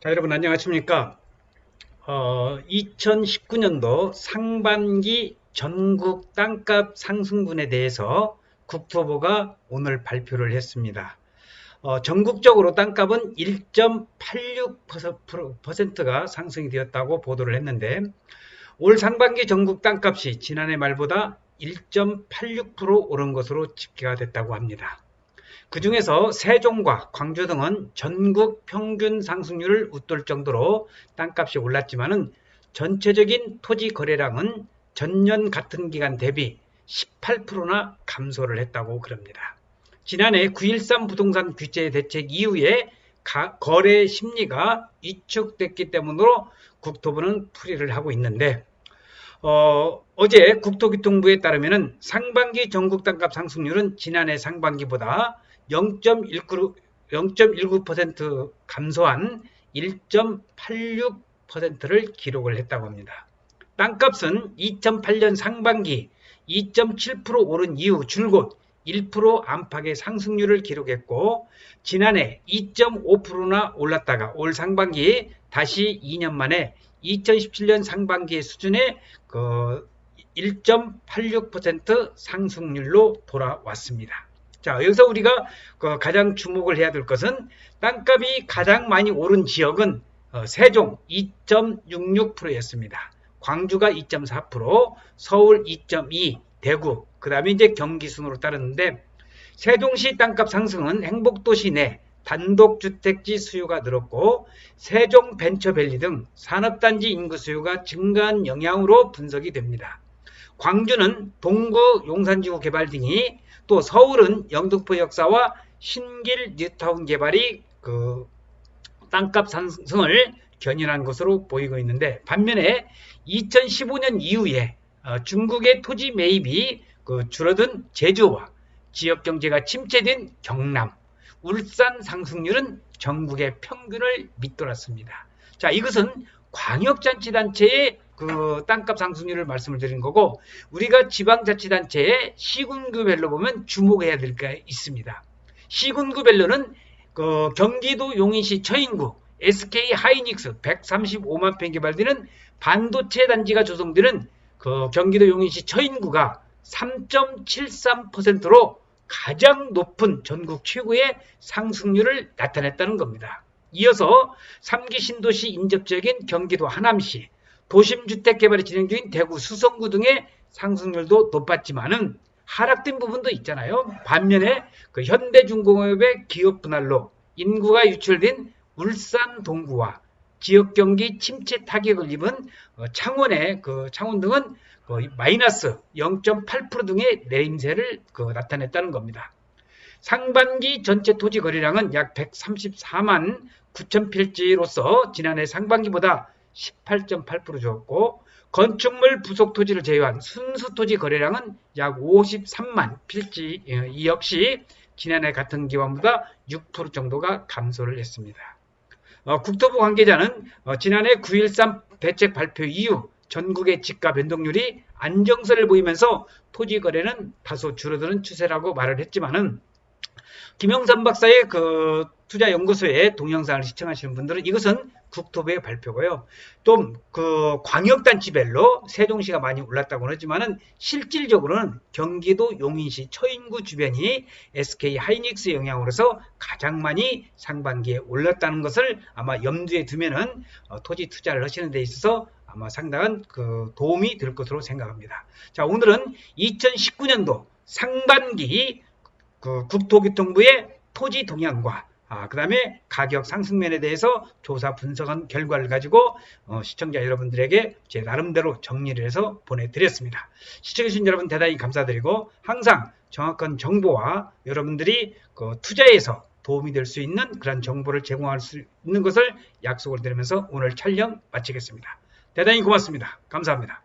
자, 여러분 안녕하십니까? 2019년도 상반기 전국 땅값 상승분에 대해서 국토부가 오늘 발표를 했습니다. 전국적으로 땅값은 1.86%가 상승이 되었다고 보도를 했는데, 올 상반기 전국 땅값이 지난해 말보다 1.86% 오른 것으로 집계가 됐다고 합니다. 그 중에서 세종과 광주 등은 전국 평균 상승률을 웃돌 정도로 땅값이 올랐지만은 전체적인 토지 거래량은 전년 같은 기간 대비 18%나 감소를 했다고 그럽니다. 지난해 9.13 부동산 규제 대책 이후에 거래 심리가 위축됐기 때문으로 국토부는 풀이를 하고 있는데, 어제 국토교통부에 따르면 상반기 전국 땅값 상승률은 지난해 상반기보다 0.19% 감소한 1.86%를 기록을 했다고 합니다. 땅값은 2008년 상반기 2.7% 오른 이후 줄곧 1% 안팎의 상승률을 기록했고, 지난해 2.5%나 올랐다가 올 상반기 다시 2년 만에 2017년 상반기의 수준의 1.86% 상승률로 돌아왔습니다. 자, 여기서 우리가 가장 주목을 해야 될 것은 땅값이 가장 많이 오른 지역은 세종 2.66%였습니다. 광주가 2.4%, 서울 2.2%, 대구, 그 다음에 이제 경기 순으로 따르는데, 세종시 땅값 상승은 행복도시 내 단독주택지 수요가 늘었고 세종 벤처밸리 등 산업단지 인구 수요가 증가한 영향으로 분석이 됩니다. 광주는 동구 용산지구 개발 등이, 또 서울은 영등포 역사와 신길 뉴타운 개발이 땅값 상승을 견인한 것으로 보이고 있는데, 반면에 2015년 이후에 중국의 토지 매입이 줄어든 제주와 지역경제가 침체된 경남, 울산 상승률은 전국의 평균을 밑돌았습니다. 자, 이것은 광역자치단체의 땅값 상승률을 말씀을 드린 거고, 우리가 지방자치단체의 시군구별로 보면 주목해야 될 게 있습니다. 시군구별로는 경기도 용인시 처인구 SK 하이닉스 135만 평 개발되는 반도체 단지가 조성되는 경기도 용인시 처인구가 3.73%로 가장 높은 전국 최고의 상승률을 나타냈다는 겁니다. 이어서 3기 신도시 인접지역인 경기도 하남시, 도심주택 개발이 진행 중인 대구 수성구 등의 상승률도 높았지만은 하락된 부분도 있잖아요. 반면에 현대중공업의 기업 분할로 인구가 유출된 울산 동구와 지역 경기 침체 타격을 입은 창원 등은 마이너스 0.8% 등의 내림세를 나타냈다는 겁니다. 상반기 전체 토지 거래량은 약 134만 9천 필지로서 지난해 상반기보다 18.8% 줄었고, 건축물 부속 토지를 제외한 순수 토지 거래량은 약 53만 필지, 이 역시 지난해 같은 기간보다 6% 정도가 감소를 했습니다. 국토부 관계자는 지난해 9.13 대책 발표 이후 전국의 집가 변동률이 안정세를 보이면서 토지 거래는 다소 줄어드는 추세라고 말을 했지만은, 김영삼 박사의 투자연구소의 동영상을 시청하시는 분들은 이것은 국토부의 발표고요. 또 광역단지별로 세종시가 많이 올랐다고 하지만은 실질적으로는 경기도 용인시 처인구 주변이 SK 하이닉스 영향으로서 가장 많이 상반기에 올랐다는 것을 아마 염두에 두면은 토지 투자를 하시는 데 있어서 아마 상당한 도움이 될 것으로 생각합니다. 자, 오늘은 2019년도 상반기 국토교통부의 토지 동향과 그 다음에 가격 상승면에 대해서 조사 분석한 결과를 가지고 시청자 여러분들에게 제 나름대로 정리를 해서 보내드렸습니다. 시청해주신 여러분 대단히 감사드리고, 항상 정확한 정보와 여러분들이 투자에서 도움이 될 수 있는 그런 정보를 제공할 수 있는 것을 약속을 드리면서 오늘 촬영 마치겠습니다. 대단히 고맙습니다. 감사합니다.